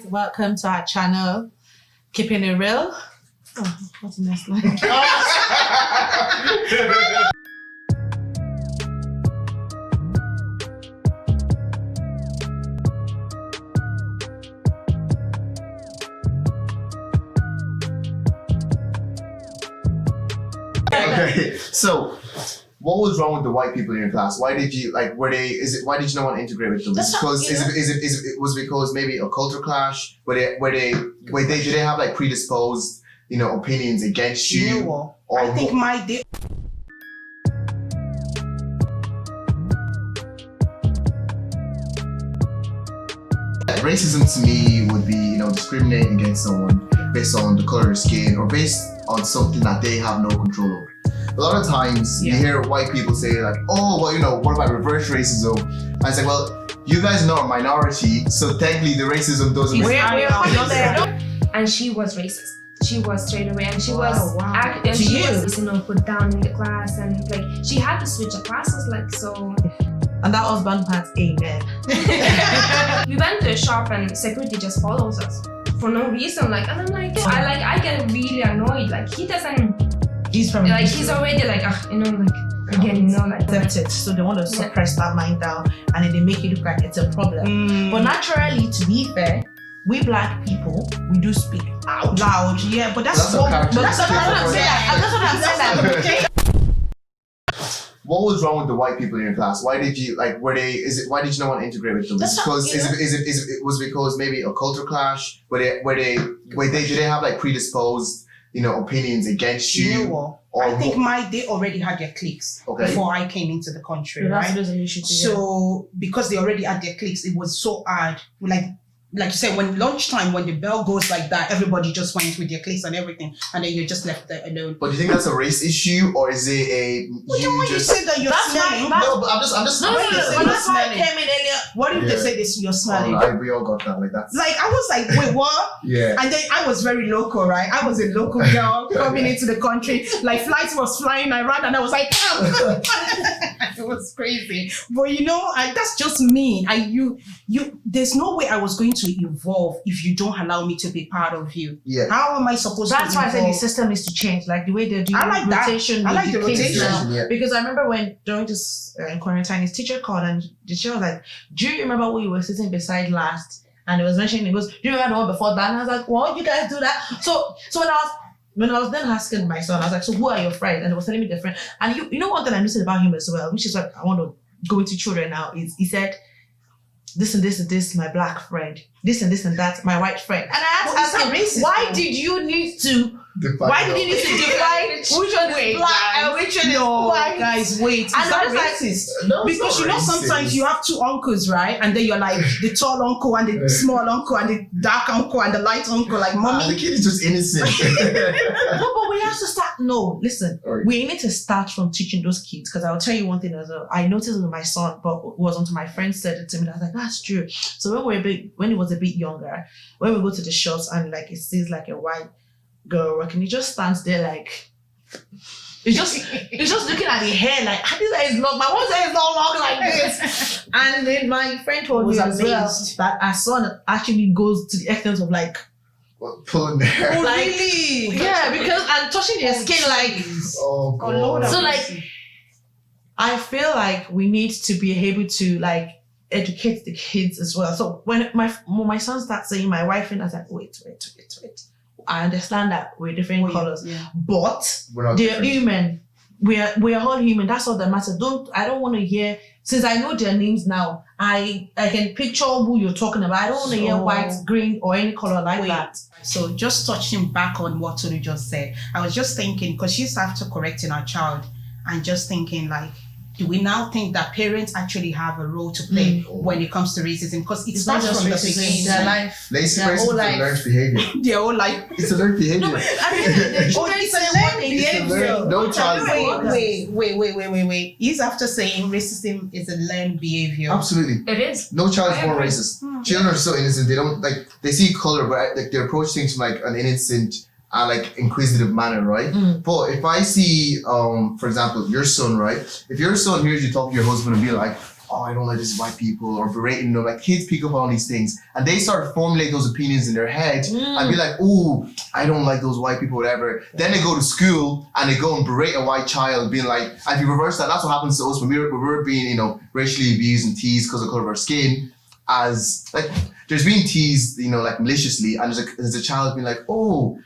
Welcome to our channel, Keeping It Real. Oh, what's the next line? Okay, so what was wrong with the white people in your class? Why did you why did you not want to integrate with them? Was it because maybe a culture clash? Do they have like predisposed, opinions against you? You know what? I think racism to me would be, discriminating against someone based on the color of skin or based on something that they have no control over. A lot of times you hear white people say like, oh, well, what about reverse racism? And I say, well, you guys are not a minority, so technically the racism doesn't And she was racist. She was straight away, and she was put down in the class, and like she had to switch her classes, like so. And that husband part, amen. We went to a shop and security just follows us for no reason, and I'm like, I get really annoyed. Like he doesn't. He's already accepted. So they want to suppress that mind down, and then they make it look like it's a problem. But naturally, to be fair, we black people, we do speak out loud. Yeah, but that's what I'm saying. What was wrong with the white people in your class? Why did you why did you not want to integrate with them? Was it because maybe a culture clash? Do they have like predisposed, opinions against you? You know what? I think they already had their cliques before I came into the country, right? So because they already had their cliques, it was so hard. Like you said, when lunchtime, when the bell goes like that, everybody just went with their cliques and everything, and then you're just left there alone. But do you think that's a race issue, or is it a? You said that you're smelling. No, but I'm just. No. That's why I came in earlier. What if they say this? You're smelling. We all got that. Like I was like, wait, what? Yeah. And then I was very local, right? I was a local girl coming into the country. Like flights was flying around, and I was like, it was crazy. But that's just me. There's no way I was going to evolve if you don't allow me to be part of you. Yeah. How am I supposed to? That's why I said the system needs to change, like the way they do rotation. I like the rotation. Because I remember when during this quarantine, his teacher called and the teacher was like, "Do you remember who you were sitting beside last?" And it was mentioning, he goes, "Do you remember the one before that?" And I was like, "What? You guys do that?" So when I was then asking my son, I was like, "So who are your friends?" And he was telling me different. And you know one thing I noticed about him as well, which is like I want to go into children now, is he said, this and this and this, my black friend. This and this and that, my white friend. And I had to ask him, why did you need to define which one is black and which one is white? Guys, wait. Is that racist? No, because sometimes you have two uncles, right? And then you're like the tall uncle and the small uncle and the dark uncle and the light uncle, like mommy. The kid is just innocent. No, but we have to start. No, listen. We need to start from teaching those kids, because I'll tell you one thing as well. I noticed with my son, but it was until my friend said it to me. I was like, that's true. So when he was a bit younger, when we go to the shops and like it sees like a white girl working, he just stands there like he's just looking at the hair like, this hair is long, my one's hair is not long like this. And then my friend told me as well that our son actually goes to the extent of like pulling their hair. Oh, really? Yeah, because I'm touching their skin like. Oh God. So like, I feel like we need to be able to like educate the kids as well. So when my son starts saying my wife, and I was like, wait. I understand that we're different colors, but they're human. We're all human. That's all that matters. I don't want to hear, since I know their names now, I can picture who you're talking about. I don't want to hear white, green, or any color like that. So just touching back on what Tolu just said, I was just thinking, because she's after correcting our child, and just thinking like, do we now think that parents actually have a role to play when it comes to racism? Because it starts from the beginning. Their life. Their whole life. Learned behavior. Their whole life. It's a learned behavior. No, it's a learned behavior. No child. Wait. He's after saying racism is a learned behavior. Absolutely. It is. No child is born racist. Children are so innocent. They don't they see color, but they approach things from like an innocent inquisitive manner, right? But if I see, for example, your son, right? If your son hears you talk to your husband and be like, oh, I don't like these white people, or berating them. Like kids pick up on these things and they start to formulate those opinions in their head and be like, oh, I don't like those white people, whatever. Then they go to school and they go and berate a white child, being like, and if you reverse that, that's what happens to us when we were being, you know, racially abused and teased because of the color of our skin. As like, there's being teased, you know, like maliciously, and there's a child being like, oh,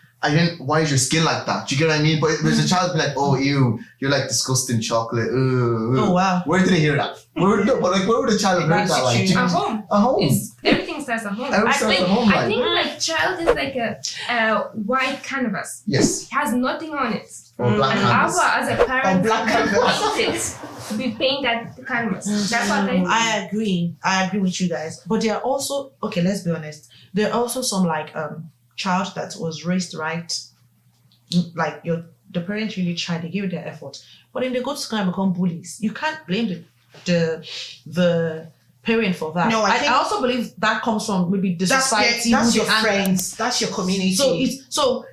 why is your skin like that? Do you get what I mean? But there's a child be like, oh, ew, you're like disgusting chocolate. Oh, wow. Where did they hear that? Where would the child hear that? Like, at home. At home. Everything starts at home. Everything starts at home, I think like child is like a white canvas. Yes. It has nothing on it. Or black And canvas. as a parent, black canvas. we paint that canvas. That's what I think. I agree with you guys. But there are also, okay, let's be honest. There are also some like child that was raised right, like the parents really tried, they give their effort, but then they go to school and become bullies. You can't blame the parent for that. No, I also believe that comes from maybe the society. That's your and- friends. That's your community. So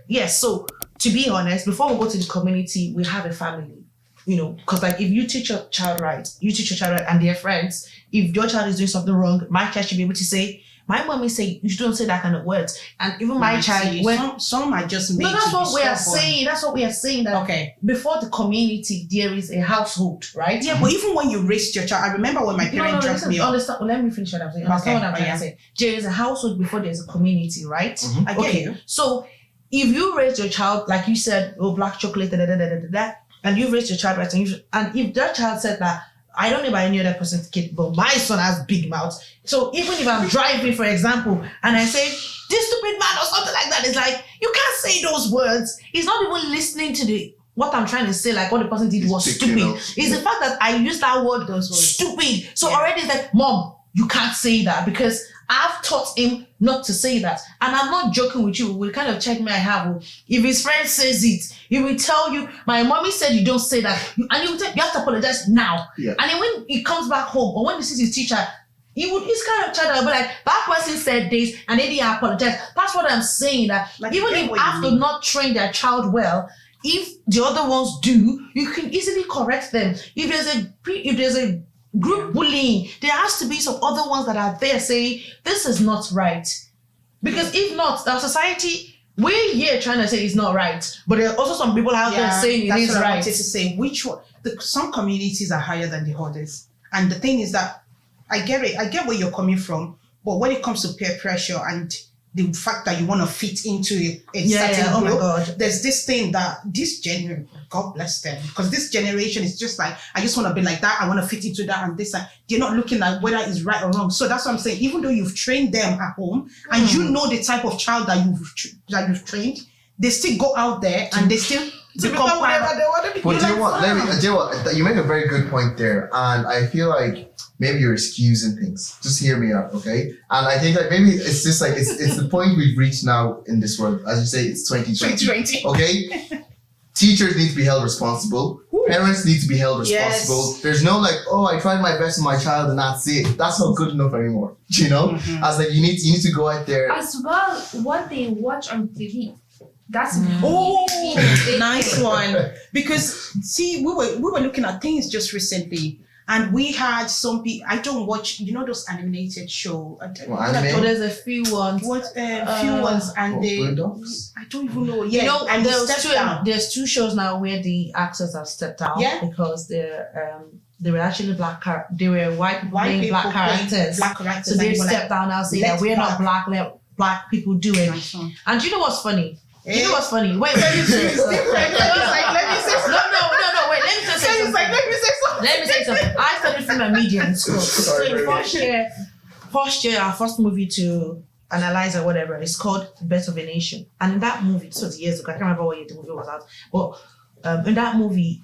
to be honest, before we go to the community, we have a family. You know, because like if you teach your child right, and their friends, if your child is doing something wrong, my child should be able to say, my mommy say you don't say that kind of words. And even my child, when some are just made no, that's to what be we are stubborn. saying. That's what we are saying. That Okay. before the community, there is a household, right? Yeah, but even when you raised your child, I remember when my parents dropped me off. Understand. Let me finish what I'm saying. Understand what I'm trying to say. There is a household before there's a community, right? I get you. So if you raise your child, like you said, oh, black chocolate, and you raised your child right, and if that child said that, I don't know about any other person's kid, but my son has big mouth. So even if I'm driving, for example, and I say, this stupid man or something like that, it's like, you can't say those words. He's not even listening to what I'm trying to say, like what the person did was stupid. It's the fact that I used that word, stupid. So already it's like, Mom, you can't say that because I've taught him not to say that. And I'm not joking with you. We'll kind of check me I have. If his friend says it, he will tell you, my mommy said you don't say that. And you have to apologize now. Yeah. And then when he comes back home or when he sees his teacher, he's kind of child that will be like, that person said this and they didn't apologize. That's what I'm saying. That Like, even if after not train their child well, if the other ones do, you can easily correct them. If there's a group bullying, there has to be some other ones that are there saying this is not right. Because if not, our society, we're here trying to say it's not right, but there are also some people out there saying it is what I right. wanted to say. Which one? Some communities are higher than the others, and the thing is that I get it. I get where you're coming from, but when it comes to peer pressure and the fact that you want to fit into a certain oh group, my God. there's this thing that this generation, God bless them, because this generation is just like, I just want to be like that, I want to fit into that and this, and they're not looking at whether it's right or wrong. So that's what I'm saying. Even though you've trained them at home and you know the type of child that you've trained, they still go out there and they still become whatever they want to be. But do you know what? You make a very good point there, and I feel like maybe you're excusing things. Just hear me out, okay? And I think like maybe it's just like it's the point we've reached now in this world. As you say, it's 2020. Okay? Teachers need to be held responsible. Parents need to be held responsible. Yes. There's no like, oh, I tried my best with my child and that's it. That's not good enough anymore. You know? As like you need to go out there. As well, what they watch on TV. That's Nice one. Because see, we were looking at things just recently, and we had some people. I don't watch, those animated show. But there's a few ones. Few ones, and they. Bulldogs? I don't even know. Yeah, and there's two shows now where the actors have stepped down because they were actually they were white people playing black characters. So they stepped down now saying that we're not black, let black people do it. And you know what's funny? You know what's funny? Wait, let me say something. No, wait, let me say something. Let me say something. I studied film and media in school. So in first year, our first movie to analyze or whatever is called Birth of a Nation. And in that movie, this was years ago, I can't remember what year the movie was out, but in that movie,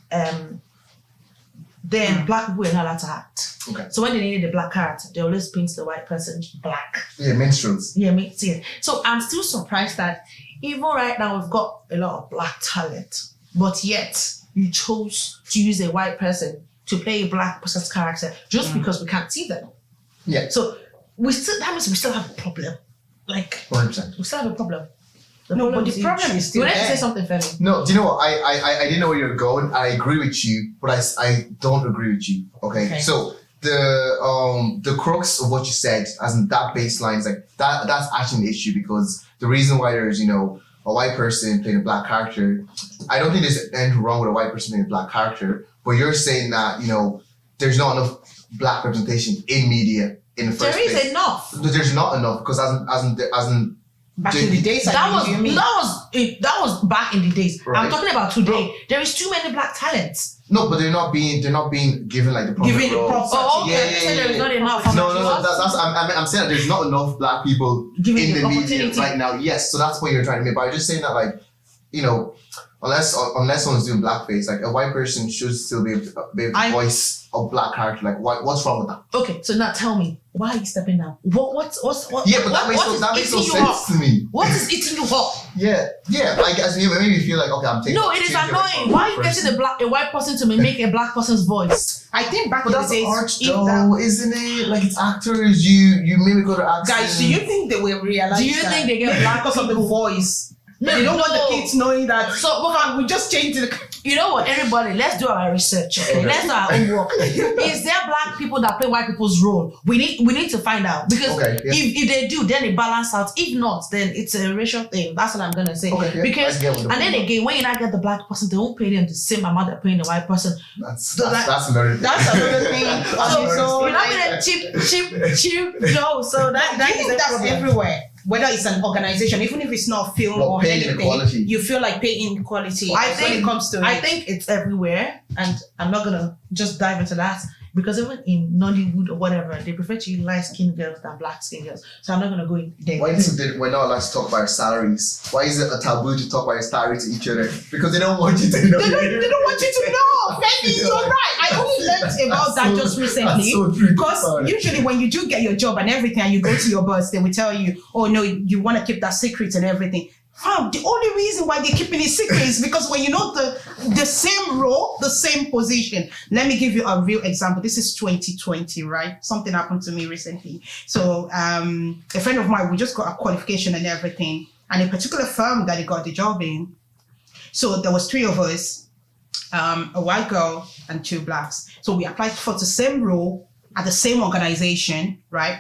then black people were not allowed to act. Okay. So when they needed a black character, they always paint the white person black. Yeah, minstrels. Yeah, so I'm still surprised that even right now we've got a lot of black talent, but yet you chose to use a white person to play a black person's character just because we can't see them. Yeah. So that means we still have a problem. Like 100%. we still have a problem. But the problem is still you want there. to say something, Femi? No, do you know what? I didn't know where you're going. I agree with you, but I don't agree with you. Okay. So the crux of what you said, as in that baseline, is like that's actually an issue, because the reason why there's, you know, a white person playing a black character, I don't think there's anything wrong with a white person playing a black character, but you're saying that, you know, there's not enough black representation in media in the first place. There is enough. There's not enough, because as in Back in the days, That that was back in the days. Right. I'm talking about today. There is too many black talents. no, but they're not being given like the proper Giving the roles. proper- Oh, okay. Yeah, You said yeah, there is yeah. not enough. That's I'm saying that there's not enough black people Giving in the the media opportunity. right now. Yes, so that's what you're trying to make. But I'm just saying that, like, you know, unless someone's doing blackface, like a white person should still be able to voice a black character. Like, what's wrong with that? Okay, so now tell me, why are you stepping down? What? Yeah, but that makes no sense to me. What is eating you up? Yeah. Like, as it made me feel like, okay, I'm taking. No, it is annoying. Why are you getting a white person to mimic a black person's voice? I think back But in the that's days, art, if though, that- isn't it? Like, it's actors. You mimic other actors. guys, do you think they will realize? Do you that think they get maybe black because of the people? voice? They don't want the kids knowing that. So We just changed the. you know what, everybody, let's do our research. Okay? Let's do our homework. Is there black people that play white people's role? We need to find out, because Okay, yeah. if they do, then it balance out. If not, then it's a racial thing. That's what I'm gonna say. Okay, yeah, Because I get what the and then point. again, when you not get the black person, they won't pay them the same amount they're paying the white person. That's That's another thing. another thing. So you're not Right. gonna cheap. No, so that I is think a that's problem. everywhere. Whether it's an organization, even if it's not film Well, or pay anything, inequality. you feel like pay inequality I when think- it comes to I it. think it's everywhere, and I'm not gonna just dive into that, because even in Nollywood or whatever, they prefer to use light-skinned girls than black-skinned girls. So I'm not gonna go in there. Why do you think we're not allowed to talk about our salaries? Why is it a taboo to talk about your salary to each other? Because they don't want you to know. They don't want you to know. Femi, you're right. I only learned about that just recently. That's so true. Because Sorry. usually when you do get your job and everything and you go to your boss, they will tell you, oh no, you want to keep that secret and everything. Fam, the only reason why they're keeping it secret is because when you know the same role, the same position. Let me give you a real example. This is 2020, right? Something happened to me recently. So a friend of mine, we just got a qualification and everything. And a particular firm that he got the job in. So there was 3 of us, a white girl and 2 blacks. So we applied for the same role at the same organization, right?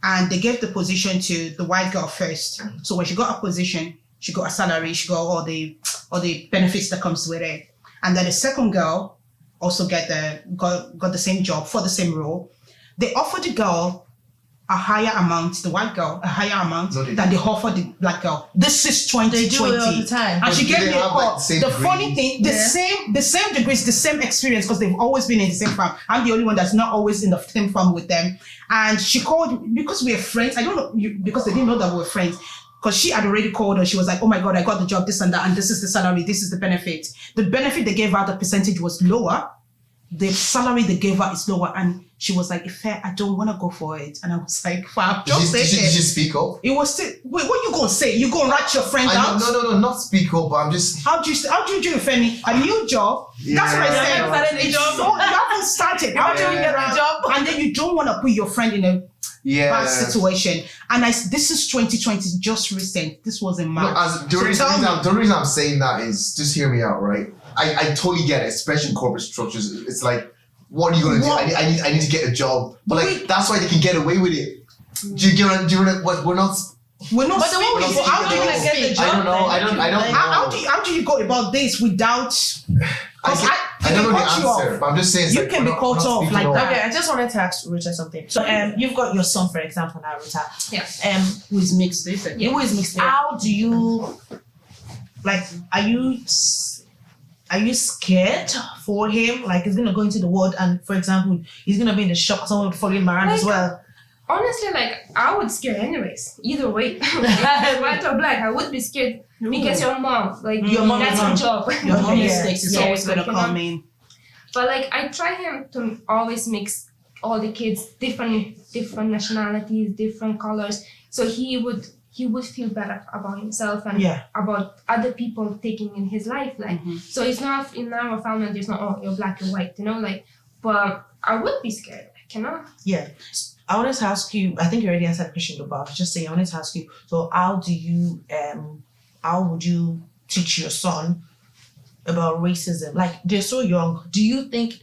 And they gave the position to the white girl first. So when she got a position, she got a salary, she got all the benefits that comes with it. And then the second girl also got the same job for the same role. They offered the girl a higher amount, the white girl, a higher amount No, they than they offered the black girl. This is 2020. They do it all the time. And she But gave do me they a have, call. like, the same The funny degrees? thing, the same degrees, the same experience, because they've always been in the same firm. I'm the only one that's not always in the same firm with them. And she called, because we're friends, I don't know, because they didn't know that we were friends. Because she had already called her. She was like, oh my God, I got the job, this and that, and this is the salary, this is the benefit. The benefit they gave her, the percentage was lower. The salary they gave her is lower. And she was like, Ife, I don't want to go for it. And I was like, fam, just Did say you it. speak up? It was still, wait, what you gonna say? You gonna rat your friends out? No, not speak up, but I'm just. How do you do it, Femi? A new job? That's what I Yeah. said. You haven't started a job. So, you haven't started. How do you get a job? And then you don't want to put your friend in a Yeah. bad situation. And this is 2020, just recent. This was in No, March. the tell me. reason I'm saying that is, just hear me out, right? I totally get it, especially in corporate structures. It's like, what are you gonna do? I need to get a job, but like that's why they can get away with it. Do you get what? We're not. We're not But the speaking. one we So how do you get the job? I don't know. then? I don't know. how do you go about this without? I don't know the cut you answer, off. but I'm just saying. It's You like, can we're be not- cut we're not off speaking like up. that. Okay, I just wanted to ask Ruta something. So you've got your son, for example, now, Ruta. Yes. Who is mixed? Listen. You always mix. Yeah. How do you, like, are you scared for him? Like, he's gonna go into the world, and for example, he's gonna be in the shop, someone would follow him around as well. Honestly, like, I would scare anyways. Either way, white or black, I would be scared because your mom, like, Your mom that's is your mom. job. Your mom Yeah. mistakes is Yeah, always gonna like, come in. But like, I try him to always mix all the kids, different nationalities, different colors, so he would feel better about himself and Yeah. about other people taking in his life. Like, so it's not in our family. There's not, oh, you're black, you're white, you know, like. But I would be scared. I cannot. Yeah. I wanted to ask you, I think you already answered the question, but I was just saying, I wanted to ask you, so how would you teach your son about racism? Like, they're so young. Do you think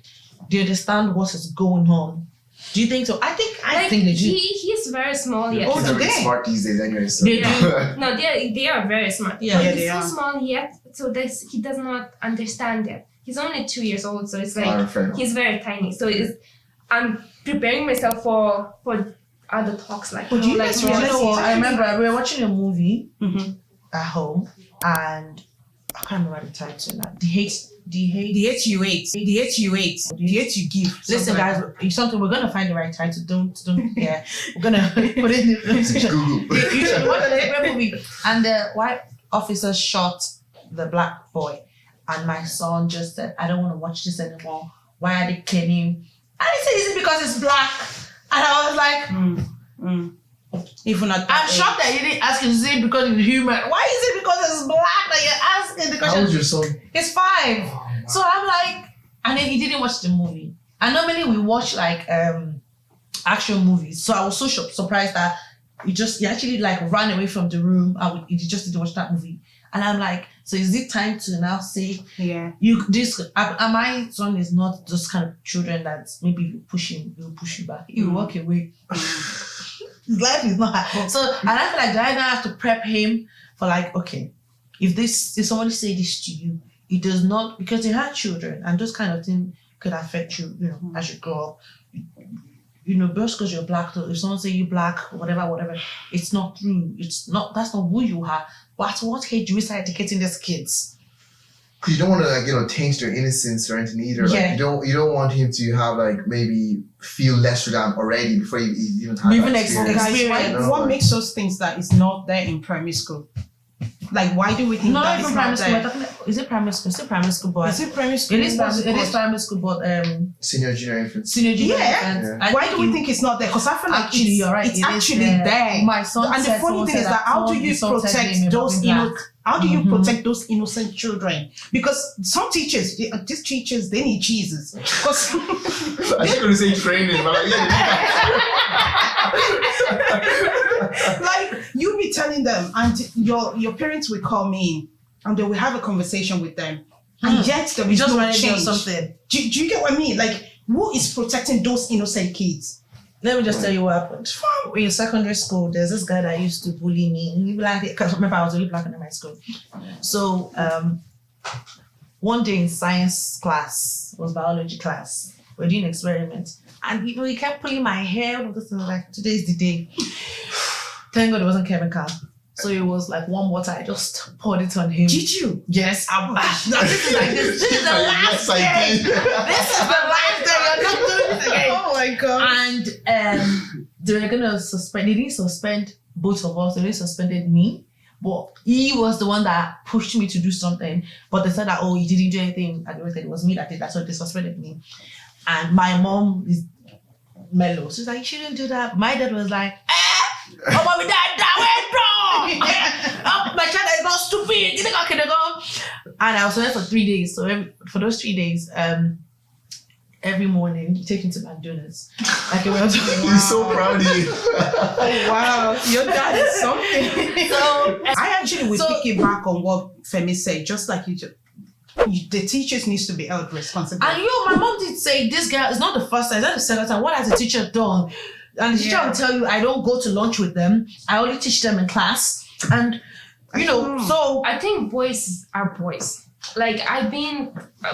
they understand what is going on Do you think so? I Like, think they do. he's very small yet. Oh, Kids are really today? smart these days anyway. So. They do. No, they are very smart. Yeah, but yeah, he's they so are. small yet, so he does not understand yet. He's only 2 years old, so it's like Fair enough. he's very tiny. So I'm preparing myself for other talks like. But do you like guys more- You know what? I Actually- remember we were watching a movie Mm-hmm. at home, and I can't remember the title now. The hate. The hate you hate. The hate you hate. The hate you give. Listen, Something like guys, it's something we're gonna find the right title. Don't. Yeah, we're gonna put it in the description. Google. You should watch the movie. And the white officer shot the black boy, and my son just said, "I don't want to watch this anymore. Why are they killing him?" And he said, "Is it because it's black?" And I was like, Even at I'm shocked that you didn't ask him, is it because it's human? Why is it because it's black that you're asking the How question? old your son? He's 5. So I'm like, and then he didn't watch the movie. And normally we watch like action movies. So I was so surprised that he actually like ran away from the room. He just didn't watch that movie. And I'm like, so is it time to now say, Yeah. my son is not those kind of children that maybe you push him, he'll push you back. He'll walk away. His life is not hard. So, and I feel like, do I now have to prep him for like, okay, if somebody say this to you, it does not, because you have children and those kind of things could affect you, as you grow up. Just because you're black, if someone say you black, whatever, it's not true. That's not who you are. But at what age do we start educating these kids? Because you don't want to, taint their innocence or anything either. Yeah. Like, you don't want him to have maybe feel lesser than already before you even have Even that experience. experience. Guys, what makes us think that it's not there in primary school? Like, why do we think Not that even it's primary not school. there? Is it primary school? It's still primary school, but Is it primary school? it is primary school, but Senior, junior, infants. senior junior. Yeah. infants. I Why do we think it's not there? Because I feel like Actually, you're right. it's it is actually there. My son And the said funny someone thing is said that how do someone you insulted protect him those about being black. How do you protect those innocent children? Because some teachers, these teachers, they need Jesus. Because I was going to say training, but like you be telling them, and your parents will call me, and they will have a conversation with them, and yet there is just no wanted to do change. something. Do you get what I mean? Like, who is protecting those innocent kids? Let me just tell you what happened. In secondary school, there's this guy that used to bully me. Because remember, I was really black in my school. So one day in science class, was biology class, we're doing experiments, and he kept pulling my hair. I was like, today's the day. Thank God it wasn't chemical. So it was like warm water. I just poured it on him. Did you? Yes. This is like this. This is the last Yes, I day. did. This is the last day. You're not doing this again. Oh my god. And they were gonna suspend. They didn't suspend both of us. They only suspended me. But he was the one that pushed me to do something. But they said that he didn't do anything. And they said it was me that did that. So they suspended me. And my mom is mellow. She's like, you shouldn't do that. My dad was like, oh, mommy, that went wrong. My child is not stupid. And I was there for 3 days. So for those 3 days, every morning you take him to McDonald's. Like He's so proud of you. Oh wow, your dad is something. So I actually would piggyback on what Femi said, just like the teachers needs to be held responsible. And my mom did say this girl is not the first time, it's not the second time. What has the teacher done? And the teacher will tell you, I don't go to lunch with them. I only teach them in class. And so I think boys are boys. Like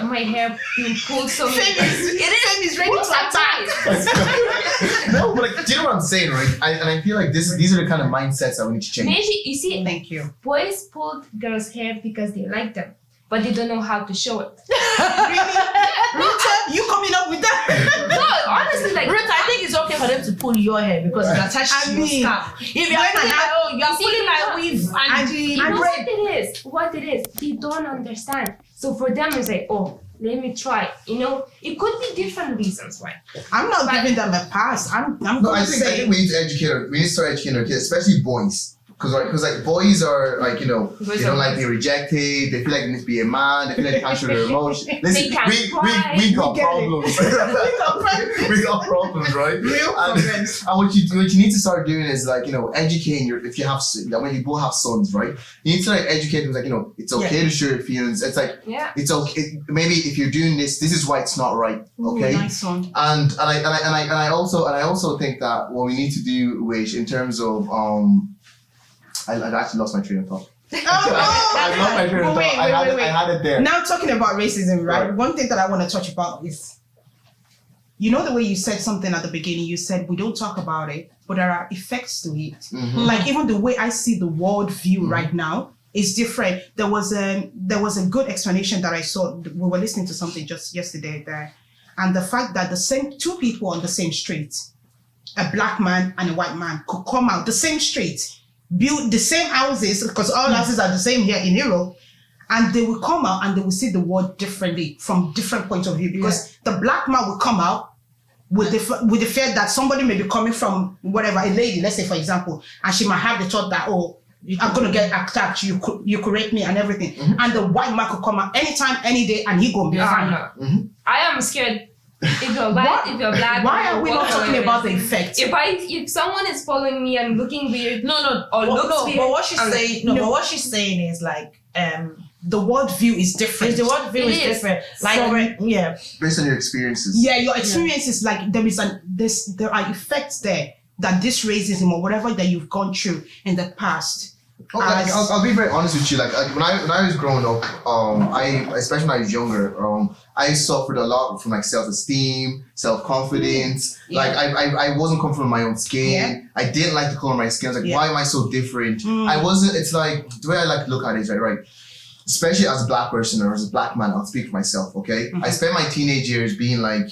my hair being pulled so many Femi's ready to attack. No, but do you know what I'm saying, right? I feel like these are the kind of mindsets that we need to change. Maybe you see, Thank you. boys pulled girls' hair because they like them, but they don't know how to show it. Ruta, you coming up with that? No, honestly, like Ruta, I think it's okay for them to pull your hair because it's attached to your scalp. If you're pulling my weave you know what it is? They don't understand. So for them, it's like, let me try. It could be different reasons why. I'm not giving them a pass. I'm No, going I to think say we need to start educating our kids, especially boys. Because like boys are like, you know, Boys they don't are like being rejected. They feel like they need to be a man. They feel like they can't show their emotions. Listen, can't cry. we got We get it. problems. We got problems, right? Real problems. And what you need to start doing is like, you know, educating if you have, when you both have sons, right? You need to like educate them, like, you know, it's okay to show your feelings. It's like, it's okay. Maybe if you're doing this is why it's not right. Okay. Ooh, nice one. And I also think that what we need to do, which in terms of I actually lost my train of thought. I lost my train of thought. Wait. I had it there. Now talking about racism, right? One thing that I want to touch about is, you know, the way you said something at the beginning. You said we don't talk about it, but there are effects to it. Mm-hmm. Like even the way I see the worldview right now is different. There was a good explanation that I saw. We were listening to something just yesterday there, and the fact that the same two people on the same street, a black man and a white man, could come out the same street, build the same houses, because all houses are the same here in Europe, and they will come out and they will see the world differently from different points of view, because the black man will come out with the fear that somebody may be coming from whatever, a lady, let's say for example, and she might have the thought that, oh, I'm gonna get attacked, you correct me and everything. And the white man could come out anytime, any day, and he gonna be fine. I am scared. If you're white, if you're black, why are we not talking about the effect? If someone is following me and looking weird, or looks weird, but what she's saying, but what she's saying is like, the worldview is different. the worldview is different. Like, Based on your experiences. Yeah, your experiences, like there are effects there that this racism or whatever that you've gone through in the past. I'll be very honest with you. Like when I was growing up, especially when I was younger, I suffered a lot from like self-esteem, self-confidence. Like I wasn't comfortable in my own skin. Yeah. I didn't like the color of my skin. I was like, why am I so different? I wasn't. It's like the way I like to look at it is right. Especially as a black person or as a black man, I'll speak for myself. Okay, I spent my teenage years being like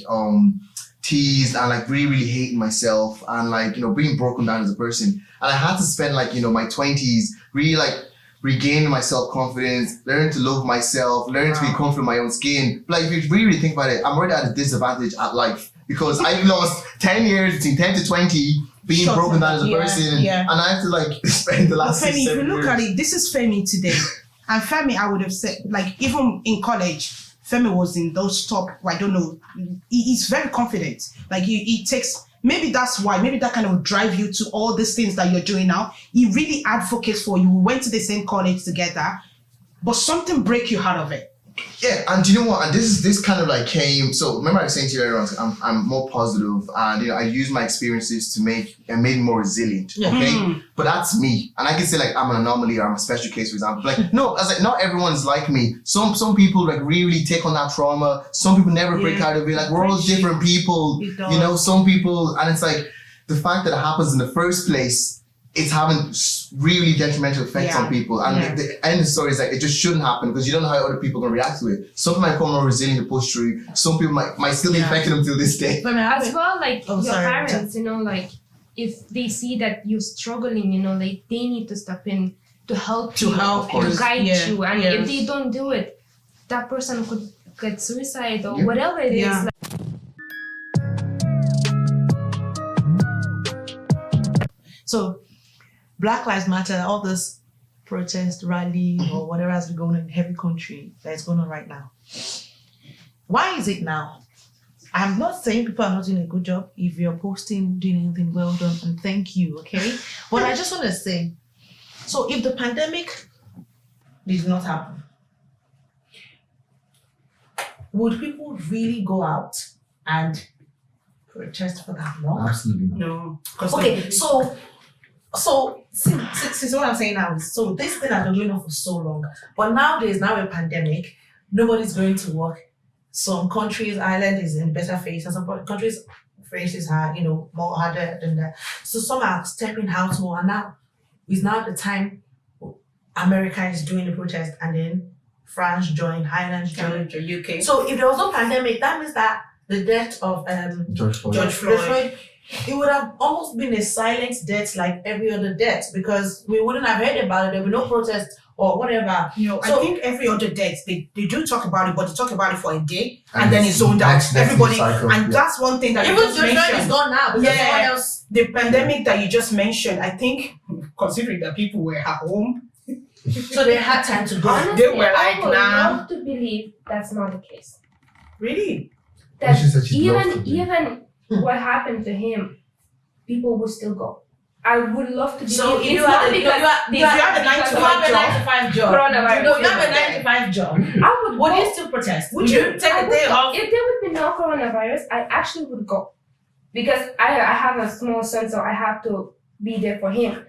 teased and like really, really hating myself and like, you know, being broken down as a person. And I had to spend like, you know, my 20s really like regaining my self-confidence, learning to love myself, learning to be comfortable in my own skin. But like, if you really think about it, I'm already at a disadvantage at life because I've lost 10 years, between 10 to 20, being broken down as a person. And I have to like spend the last Femi, 6, 7 if you look years. at it, this is Femi today. And Femi, I would have said, like, even in college, Femi was in those top, I don't know, he's very confident. Like, he takes, maybe that's why, maybe that kind of drive you to all these things that you're doing now. He really advocates for you. We went to the same college together, but something break you out of it. Yeah, and you know what? And this kind of like came. So remember I was saying to you earlier, I'm more positive, and you know I use my experiences to make me more resilient. Okay, but that's me, and I can say like I'm an anomaly or I'm a special case, for example. Like no, I was like not everyone's like me. Some people like really take on that trauma. Some people never break out of it. Like we're all different people. You know, some people, and it's like the fact that it happens in the first place. It's having really detrimental effects on people. And the end of the story is like, it just shouldn't happen because you don't know how other people are going to react to it. Some people might become more resilient to push through. Some people might still be affecting them till this day. But as well, like your parents, you know, like if they see that you're struggling, you know, like they need to step in to help you, to guide you. And if they don't do it, that person could get suicide or whatever it is. Like, so Black Lives Matter, all this protest, rally, or whatever has been going on in every country that is going on right now. Why is it now? I'm not saying people are not doing a good job. If you're posting, doing anything, well done, and thank you, okay? But I just want to say, so if the pandemic did not happen, would people really go out and protest for that long? Absolutely not. No. Okay, so since what I'm saying now is, so this thing has been going on for so long, but now there's now a pandemic, nobody's going to work. Some countries, Ireland is in better phase, and some countries' phases are, you know, more harder than that. So some are stepping out more, and now is now the time America is doing the protest, and then France joined, Ireland joined, UK. So if there was no pandemic, that means that the death of George Floyd, it would have almost been a silent death like every other death because we wouldn't have heard about it. There would be no protest or whatever. You know, so, I think every other death, they do talk about it, but they talk about it for a day and then it's zoned out. Everybody, and that's one thing that even George Floyd is gone now because someone else. The pandemic that you just mentioned, I think considering that people were at home. So they had time to go. Honestly, They were like, I would nah. love to believe that's not the case. Really? That She said she'd love to be. even what happened to him, people would still go. I would love to believe. So if it's you not have because you have a 9 to 5 job. Coronavirus. No, you have a 9 to 5 job. I would Would go. you still protest? Would you take I a would day go. off? If there would be no coronavirus, I actually would go. Because I have a small son, so I have to be there for him.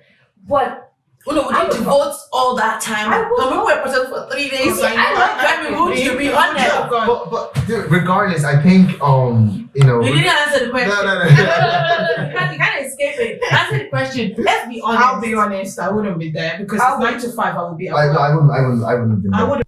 But Oh no, would you devote all that time? I would. Some people were protesting for 3 days. You see, I would you be honest? But regardless, I think you know. You didn't answer the question. No. You can't escape it. Answer the question. Let's be honest. I'll be honest, I wouldn't be there because it's 9 to 5, I would be at work. I wouldn't have been there. I would